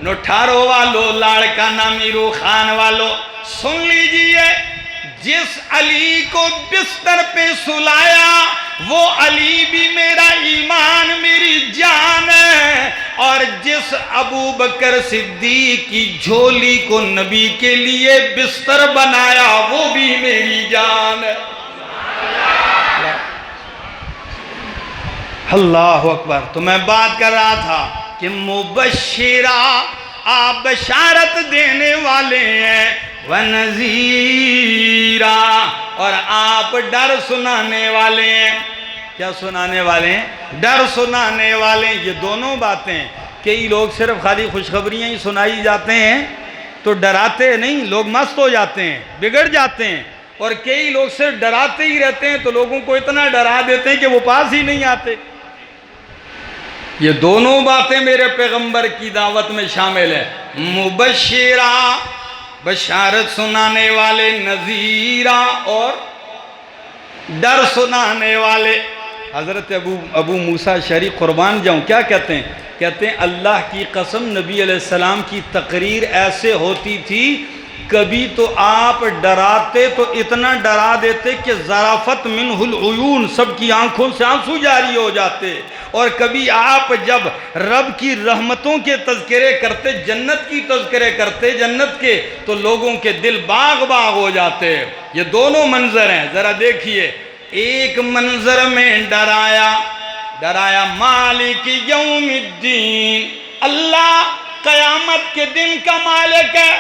18 والوں لاڑکا نامیرو خان والوں سن لیجئے، جس علی کو بستر پہ سلایا وہ علی بھی میرا ایمان میری جان ہے، اور جس ابو بکر صدیق کی جھولی کو نبی کے لیے بستر بنایا وہ بھی میری جان ہے. اللہ اکبر. تو میں بات کر رہا تھا کہ مبشرہ آپ بشارت دینے والے ہیں، وَنَذِيرًا اور آپ ڈر سنانے والے ہیں. کیا سنانے والے ہیں؟ ڈر سنانے والے ہیں. یہ دونوں باتیں. کئی لوگ صرف خالی خوشخبریاں ہی سنائی جاتے ہیں تو ڈراتے نہیں، لوگ مست ہو جاتے ہیں، بگڑ جاتے ہیں. اور کئی لوگ صرف ڈراتے ہی رہتے ہیں تو لوگوں کو اتنا ڈرا دیتے ہیں کہ وہ پاس ہی نہیں آتے. یہ دونوں باتیں میرے پیغمبر کی دعوت میں شامل ہیں، مبشرہ بشارت سنانے والے، نذیرہ اور ڈر سنانے والے۔ حضرت ابو موسیٰ شریف قربان جاؤں کیا کہتے ہیں؟ کہتے ہیں اللہ کی قسم نبی علیہ السلام کی تقریر ایسے ہوتی تھی، کبھی تو آپ ڈراتے تو اتنا ڈرا دیتے کہ ذرافت منہ العیون، سب کی آنکھوں سے آنسو جاری ہو جاتے، اور کبھی آپ جب رب کی رحمتوں کے تذکرے کرتے، جنت کی تذکرے کرتے جنت کے، تو لوگوں کے دل باغ باغ ہو جاتے۔ یہ دونوں منظر ہیں، ذرا دیکھیے۔ ایک منظر میں ڈرایا مالک یوم الدین، اللہ قیامت کے دن کا مالک ہے،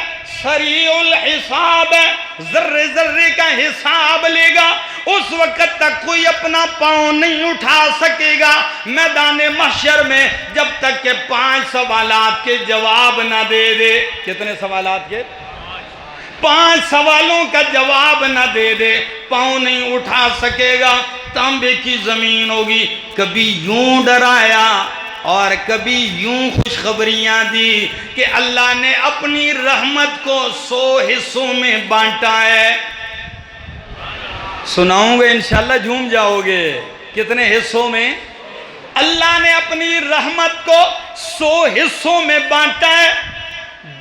سریع الحساب ہے، ذرے ذرے کا حساب لے گا، اس وقت تک کوئی اپنا پاؤں نہیں اٹھا سکے گا میدان محشر میں جب تک کہ 5 سوالات کے جواب نہ دے دے۔ کتنے سوالات کے؟ 5 سوالوں کا جواب نہ دے دے، پاؤں نہیں اٹھا سکے گا۔ تانبے کی زمین ہوگی، کبھی یوں ڈرایا اور کبھی یوں خوشخبریاں دی کہ اللہ نے اپنی رحمت کو 100 حصوں میں بانٹا ہے۔ سناؤں گے انشاءاللہ جھوم جاؤ گے۔ کتنے حصوں میں؟ اللہ نے اپنی رحمت کو 100 حصوں میں بانٹا ہے۔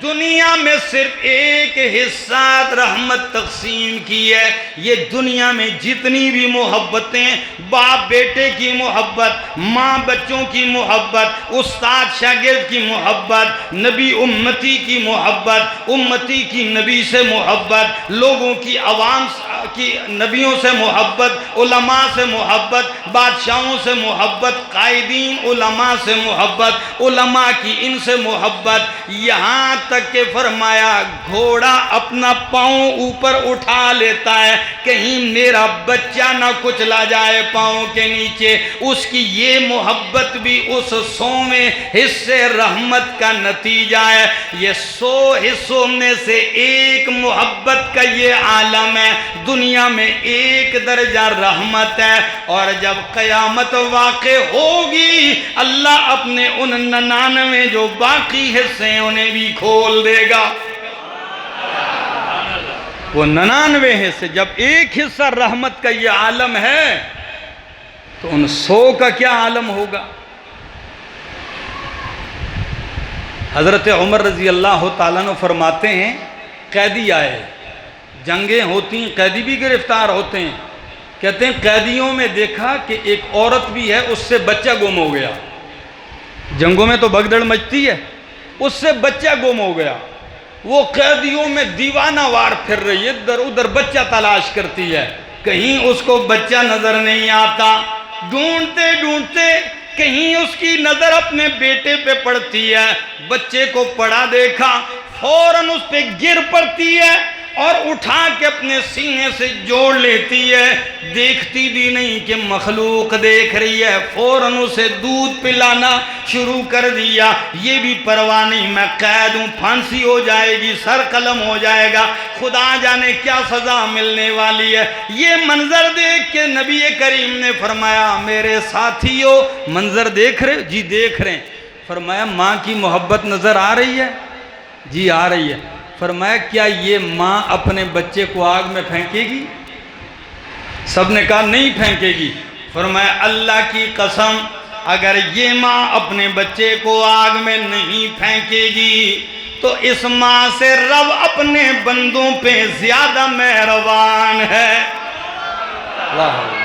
دنیا میں صرف ایک حصہ رحمت تقسیم کی ہے۔ یہ دنیا میں جتنی بھی محبتیں، باپ بیٹے کی محبت، ماں بچوں کی محبت، استاد شاگرد کی محبت، نبی امتی کی محبت، امتی کی نبی سے محبت، لوگوں کی عوام کی نبیوں سے محبت، علماء سے محبت، بادشاہوں سے محبت، قائدین علماء سے محبت، علماء کی ان سے محبت، یہاں تک کہ فرمایا گھوڑا اپنا پاؤں اوپر اٹھا لیتا ہے کہیں میرا بچہ نہ کچلا جائے پاؤں کے نیچے، اس کی یہ محبت بھی اس 100ویں حصے رحمت کا نتیجہ ہے۔ یہ 100 حصوں میں سے ایک محبت کا یہ عالم ہے، دنیا میں ایک درجہ رحمت ہے، اور جب قیامت واقع ہوگی اللہ اپنے ان 99 جو باقی حصے ہیں انہیں بھی کھول دے گا۔ وہ 99 حصے، جب ایک حصہ رحمت کا یہ عالم ہے تو ان 100 کا کیا عالم ہوگا؟ حضرت عمر رضی اللہ تعالیٰ عنہ فرماتے ہیں قیدی آئے، جنگیں ہوتی ہیں، قیدی بھی گرفتار ہوتے ہیں، کہتے ہیں قیدیوں میں دیکھا کہ ایک عورت بھی ہے، اس سے بچہ گم ہو گیا۔ جنگوں میں تو بھگدڑ مچتی ہے، اس سے بچہ گم ہو گیا۔ وہ قیدیوں میں دیوانہ وار پھر رہی ہے، ادھر ادھر بچہ تلاش کرتی ہے، کہیں اس کو بچہ نظر نہیں آتا، ڈھونڈتے ڈھونڈتے کہیں اس کی نظر اپنے بیٹے پہ پڑتی ہے، بچے کو پڑا دیکھا، فوراً اس پہ گر پڑتی ہے اور اٹھا کے اپنے سینے سے جوڑ لیتی ہے، دیکھتی بھی نہیں کہ مخلوق دیکھ رہی ہے، فوراً اسے دودھ پلانا شروع کر دیا۔ یہ بھی پرواہ نہیں، میں قید ہوں، پھانسی ہو جائے گی، سر قلم ہو جائے گا، خدا جانے کیا سزا ملنے والی ہے۔ یہ منظر دیکھ کے نبی کریم نے فرمایا میرے ساتھیو منظر دیکھ رہے؟ جی دیکھ رہے ہیں۔ فرمایا ماں کی محبت نظر آ رہی ہے؟ جی آ رہی ہے۔ فرمایا کیا یہ ماں اپنے بچے کو آگ میں پھینکے گی؟ سب نے کہا نہیں پھینکے گی۔ فرمایا اللہ کی قسم اگر یہ ماں اپنے بچے کو آگ میں نہیں پھینکے گی تو اس ماں سے رب اپنے بندوں پہ زیادہ مہربان ہے۔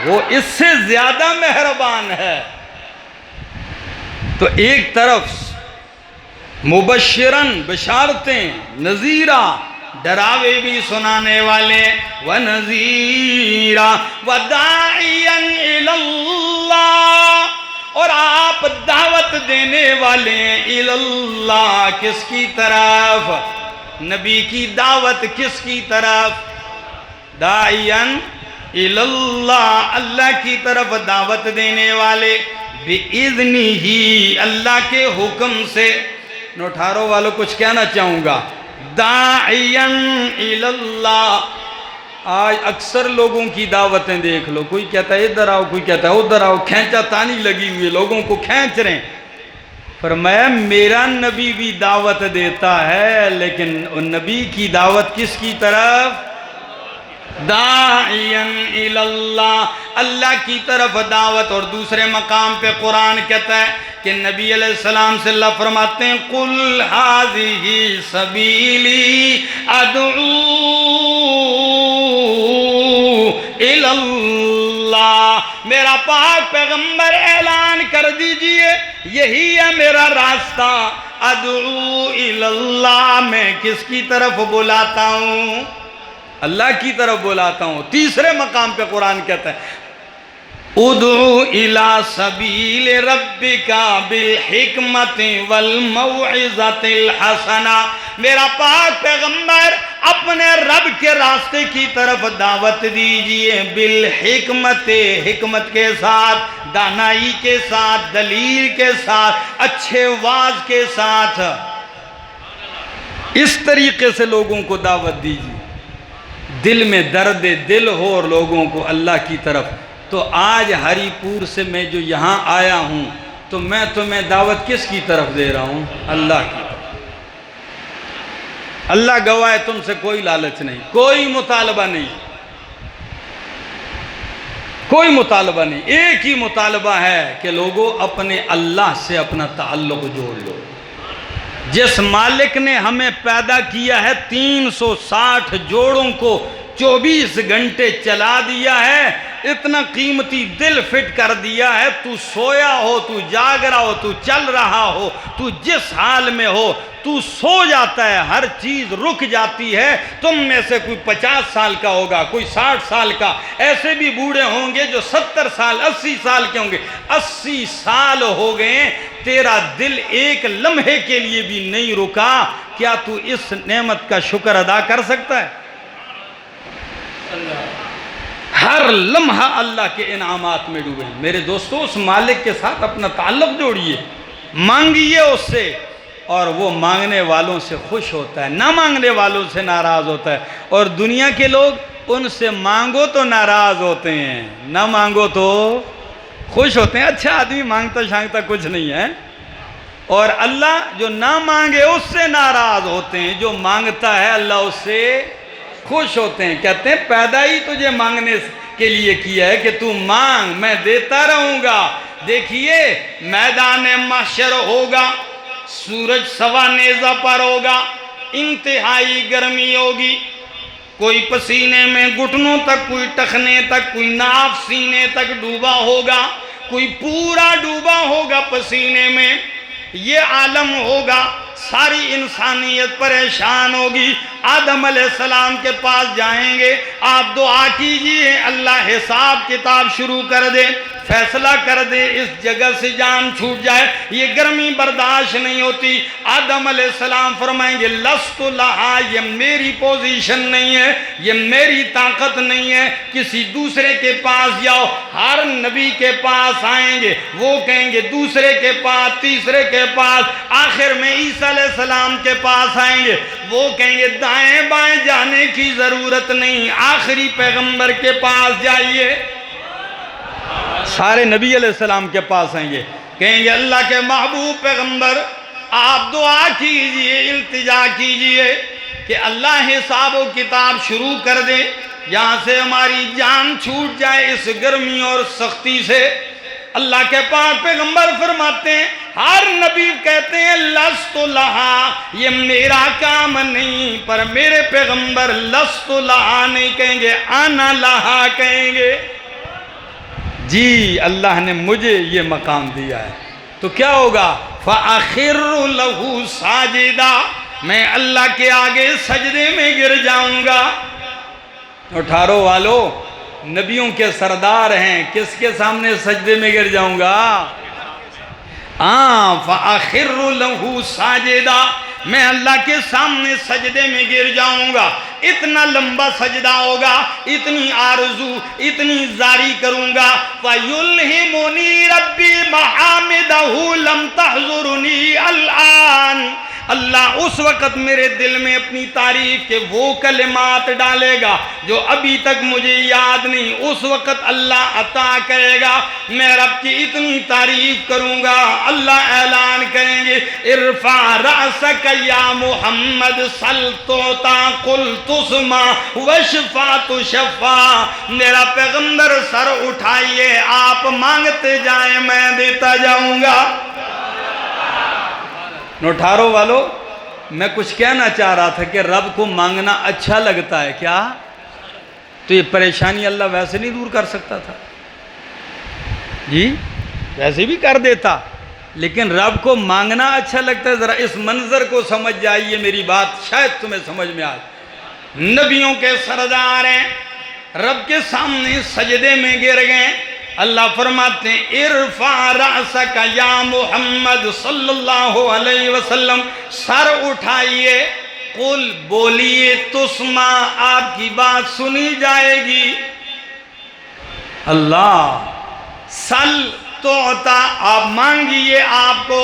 وہ اس سے زیادہ مہربان ہے۔ تو ایک طرف مبشرن بشارتیں، نذیرہ ڈراوے بھی سنانے والے، وَنَذِيرًا وَدَاعِيًا إِلَى اللَّهِ، اور آپ دعوت دینے والے إِلَى اللَّهِ، کس کی طرف؟ نبی کی دعوت کس کی طرف؟ داعیاً إِلَى اللَّهِ، اللہ کی طرف دعوت دینے والے، بِإِذْنِهِ، اللہ کے حکم سے۔ نوٹھاروں والوں کچھ کہنا چاہوں گا، داعیاً الی اللہ۔ آج اکثر لوگوں کی دعوتیں دیکھ لو، کوئی کہتا ہے ادھر آؤ، کوئی کہتا ہے ادھر آؤ، کھینچا تانی لگی ہوئی، لوگوں کو کھینچ رہے ہیں۔ فرمایا میرا نبی بھی دعوت دیتا ہے، لیکن ان نبی کی دعوت کس کی طرف؟ داعیاً الاللہ، اللہ کی طرف دعوت۔ اور دوسرے مقام پہ قرآن کہتا ہے کہ نبی علیہ السلام سے اللہ فرماتے ہیں قُلْ هَذِهِ سَبِيلِي أَدْعُو إِلَى اللَّهِ، میرا پاک پیغمبر اعلان کر دیجئے یہی ہے میرا راستہ، ادعو الی اللہ، میں کس کی طرف بلاتا ہوں؟ اللہ کی طرف بلاتا ہوں۔ تیسرے مقام پہ قرآن کہتا ہے ادعو الی سبیل ربک بالحکمت والموعظۃ الحسنہ، میرا پاک پیغمبر اپنے رب کے راستے کی طرف دعوت دیجئے بالحکمت، حکمت کے ساتھ، دانائی کے ساتھ، دلیل کے ساتھ، اچھے واعظ کے ساتھ، اس طریقے سے لوگوں کو دعوت دیجئے، دل میں درد دل ہو اور لوگوں کو اللہ کی طرف۔ تو آج ہری پور سے میں جو یہاں آیا ہوں تو میں تمہیں دعوت کس کی طرف دے رہا ہوں؟ اللہ کی طرف۔ اللہ گواہ ہے تم سے کوئی لالچ نہیں، کوئی مطالبہ نہیں، کوئی مطالبہ نہیں، ایک ہی مطالبہ ہے کہ لوگوں اپنے اللہ سے اپنا تعلق جوڑ لو۔ جس مالک نے ہمیں پیدا کیا ہے 360 جوڑوں کو 24 گھنٹے چلا دیا ہے، اتنا قیمتی دل فٹ کر دیا ہے، تو سویا ہو، تو جاگ رہا ہو، تو چل رہا ہو، تو جس حال میں ہو، تو سو جاتا ہے، ہر چیز رک جاتی ہے۔ تم میں سے کوئی 50 سال کا ہوگا، کوئی 60 سال کا، ایسے بھی بوڑھے ہوں گے جو 70 سال 80 سال کے ہوں گے۔ 80 سال ہو گئے، تیرا دل ایک لمحے کے لیے بھی نہیں رکا، کیا تو اس نعمت کا شکر ادا کر سکتا ہے؟ ہر لمحہ اللہ کے انعامات میں ڈوبے۔ میرے دوستو، اس مالک کے ساتھ اپنا تعلق جوڑیے، مانگیے اس سے، اور وہ مانگنے والوں سے خوش ہوتا ہے، نہ مانگنے والوں سے ناراض ہوتا ہے۔ اور دنیا کے لوگ ان سے مانگو تو ناراض ہوتے ہیں، نہ مانگو تو خوش ہوتے ہیں۔ اچھا آدمی مانگتا شانگتا کچھ نہیں ہے، اور اللہ جو نہ مانگے اس سے ناراض ہوتے ہیں، جو مانگتا ہے اللہ اس سے خوش ہوتے ہیں۔ کہتے ہیں پیدا ہی تجھے مانگنے کے لیے کیا ہے کہ تو مانگ، میں دیتا رہوں گا۔ دیکھیے میدان محشر ہوگا، سورج سوا نیزہ پر ہوگا، انتہائی گرمی ہوگی، کوئی پسینے میں گھٹنوں تک، کوئی ٹخنے تک، کوئی ناف سینے تک ڈوبا ہوگا، کوئی پورا ڈوبا ہوگا پسینے میں۔ یہ عالم ہوگا، ساری انسانیت پریشان ہوگی۔ آدم علیہ السلام کے پاس جائیں گے، آپ دعا کیجئے اللہ حساب کتاب شروع کر دے، فیصلہ کر دے، اس جگہ سے جان چھوٹ جائے، یہ گرمی برداشت نہیں ہوتی۔ آدم علیہ السلام فرمائیں گے لست لہا، یہ میری پوزیشن نہیں ہے، یہ میری طاقت نہیں ہے، کسی دوسرے کے پاس جاؤ۔ ہر نبی کے پاس آئیں گے، وہ کہیں گے دوسرے کے پاس، تیسرے کے پاس، آخر میں عیسیٰ علیہ السلام کے پاس آئیں گے، وہ کہیں گے دائیں بائیں جانے کی ضرورت نہیں، آخری پیغمبر کے پاس جائیے۔ سارے نبی علیہ السلام کے پاس آئیں گے، کہیں گے اللہ کے محبوب پیغمبر آپ دعا کیجئے، التجا کیجئے کہ اللہ حساب و کتاب شروع کر دے، یہاں سے ہماری جان چھوٹ جائے اس گرمی اور سختی سے۔ اللہ کے پاک پیغمبر فرماتے ہیں، ہر نبی کہتے ہیں لست لہا، یہ میرا کام نہیں، پر میرے پیغمبر لست لہا نہیں کہیں گے، انا لہا کہیں گے۔ جی اللہ نے مجھے یہ مقام دیا ہے، تو کیا ہوگا؟ فَأَخِرُّ لَهُ سَاجِدًا، میں اللہ کے آگے سجدے میں گر جاؤں گا۔ اٹھارو والو، نبیوں کے سردار ہیں، کس کے سامنے سجدے میں گر جاؤں گا؟ فَأَخِرُّ لَهُ سَاجِدًا، میں اللہ کے سامنے سجدے میں گر جاؤں گا۔ اتنا لمبا سجدہ ہوگا، اتنی آرزو، اتنی زاری کروں گا۔ وَيُلْهِمُنِي رَبِّي مَحَامِدَهُ لَمْ تَحْضُرُنِي الْآن، اللہ اس وقت میرے دل میں اپنی تعریف کے وہ کلمات ڈالے گا جو ابھی تک مجھے یاد نہیں، اس وقت اللہ عطا کرے گا، میں رب کی اتنی تعریف کروں گا، اللہ اعلان کریں گے ارفع رأسک یا محمد سل توتا قل تسمع وشفع تشفع، میرا پیغمبر سر اٹھائیے، آپ مانگتے جائیں میں دیتا جاؤں گا۔ نوٹھاروں والو، میں کچھ کہنا چاہ رہا تھا کہ رب کو مانگنا اچھا لگتا ہے کیا؟ تو یہ پریشانی اللہ ویسے نہیں دور کر سکتا تھا؟ جی ویسے بھی کر دیتا، لیکن رب کو مانگنا اچھا لگتا ہے۔ ذرا اس منظر کو سمجھ جائیے، میری بات شاید تمہیں سمجھ میں آئے۔ نبیوں کے سردار ہیں، رب کے سامنے سجدے میں گر گئے، اللہ فرماتے ہیں ارفع رأسک یا محمد صلی اللہ علیہ وسلم، سر اٹھائیے، قل بولیے تسمع، آپ کی بات سنی جائے گی، اللہ سل توتا، آپ مانگیے آپ کو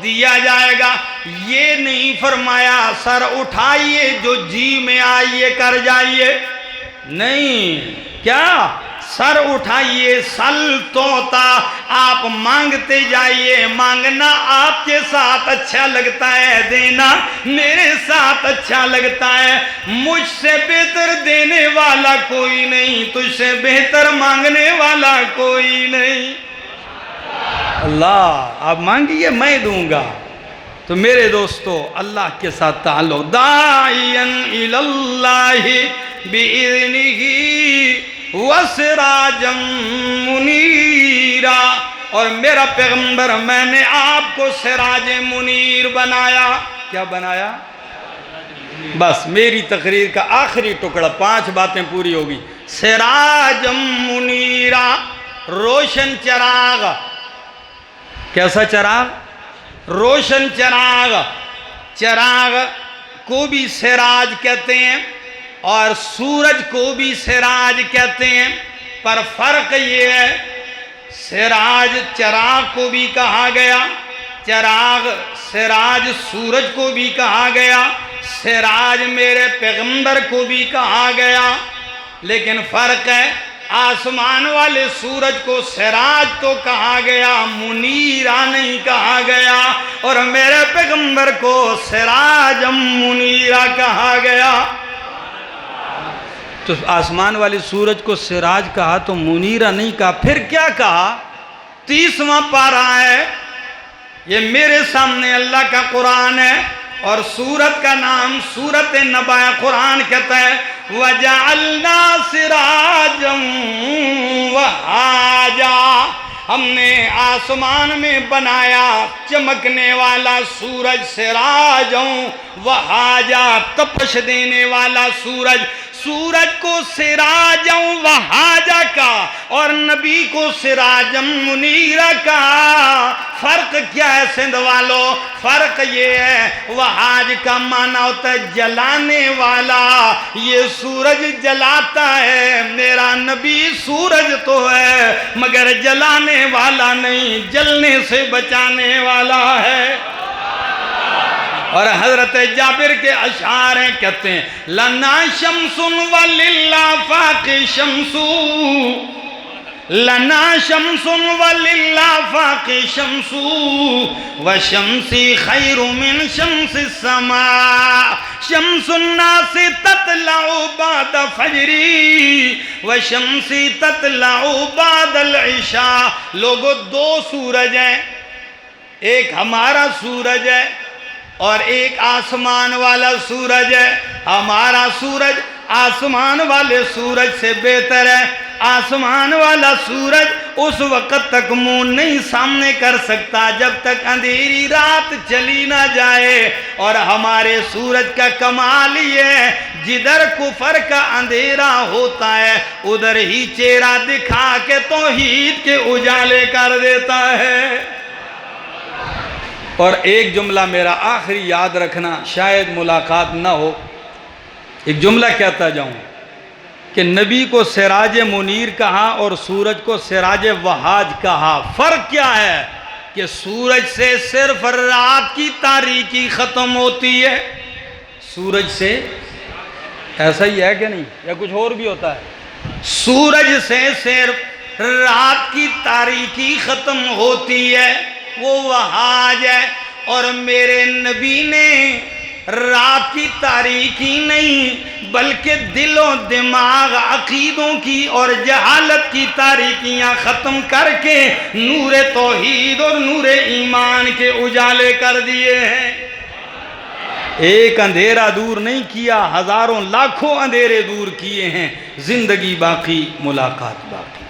دیا جائے گا۔ یہ نہیں فرمایا سر اٹھائیے جو جی میں آئیے کر جائیے، نہیں، کیا سر اٹھائیے سل توتا، آپ مانگتے جائیے، مانگنا آپ کے ساتھ اچھا لگتا ہے، دینا میرے ساتھ اچھا لگتا ہے، مجھ سے بہتر دینے والا کوئی نہیں، تجھ سے بہتر مانگنے والا کوئی نہیں، اللہ آپ مانگیے میں دوں گا۔ تو میرے دوستو، اللہ کے ساتھ تعلق، داعیاً الاللہ بِإِذْنِهِ وَسِرَاجًا مُنِیرًا، اور میرا پیغمبر میں نے آپ کو سراج منیر بنایا۔ کیا بنایا؟ بس میری تقریر کا آخری ٹکڑا، 5 باتیں پوری ہوگی۔ سراج منیرا، روشن چراغ۔ کیسا چراغ؟ روشن چراغ۔ چراغ کو بھی سراج کہتے ہیں اور سورج کو بھی سراج کہتے ہیں، پر فرق یہ ہے سراج چراغ کو بھی کہا گیا، چراغ سراج سورج کو بھی کہا گیا، سراج میرے پیغمبر کو بھی کہا گیا، لیکن فرق ہے آسمان والے سورج کو سراج تو کہا گیا، منیرہ نہیں کہا گیا، اور میرے پیغمبر کو سراجم منیرہ کہا گیا۔ تو آسمان والے سورج کو سراج کہا تو منیرہ نہیں کہا، پھر کیا کہا؟ 30واں پارہ ہے، یہ میرے سامنے اللہ کا قرآن ہے، اور سورت کا نام سورت نبا، قرآن کہتا ہے وَجَعَلْنَا سِرَاجًا وَحَاجًا، ہم نے آسمان میں بنایا چمکنے والا سورج، سراجوں وحاجا، تپش دینے والا سورج، سورج کو سراجوں وحاجا کا اور نبی کو سراجم منیرہ کا۔ فرق کیا ہے سندھ والو؟ فرق یہ ہے وحاج کا معنی ہوتا ہے جلانے والا، یہ سورج جلاتا ہے، میرا نبی سورج تو ہے مگر جلانے والا نہیں، جلنے سے بچانے والا ہے۔ اور حضرت جابر کے اشعار ہیں، کہتے ہیں لنا شمس وللآفاق شمس، لنا شمس وللآفاق شمس، وشمسی خیر من شمس السماء، شمس الناس تطلع بعد فجری وشمسی تطلع بعد العشاء۔ لوگوں دو سورج ہیں، ایک ہمارا سورج ہے اور ایک آسمان والا سورج ہے۔ ہمارا سورج آسمان والے سورج سے بہتر ہے۔ آسمان والا سورج اس وقت تک منہ نہیں سامنے کر سکتا جب تک اندھیری رات چلی نہ جائے، اور ہمارے سورج کا کمال یہ ہے جدھر کفر کا اندھیرا ہوتا ہے ادھر ہی چہرہ دکھا کے توحید کے اجالے کر دیتا ہے۔ اور ایک جملہ میرا آخری یاد رکھنا، شاید ملاقات نہ ہو، ایک جملہ کہتا جاؤں کہ نبی کو سراج منیر کہا اور سورج کو سراج وہاج کہا۔ فرق کیا ہے؟ کہ سورج سے صرف رات کی تاریکی ختم ہوتی ہے. سورج سے ایسا ہی ہے کہ نہیں یا کچھ اور بھی ہوتا ہے؟ سورج سے صرف رات کی تاریکی ختم ہوتی ہے، وہ وہاج ہے. اور میرے نبی نے رات کی تاریکی نہیں بلکہ دل و دماغ، عقیدوں کی اور جہالت کی تاریکیاں ختم کر کے نور توحید اور نور ایمان کے اجالے کر دیے ہیں. ایک اندھیرا دور نہیں کیا، ہزاروں لاکھوں اندھیرے دور کیے ہیں. زندگی باقی، ملاقات باقی.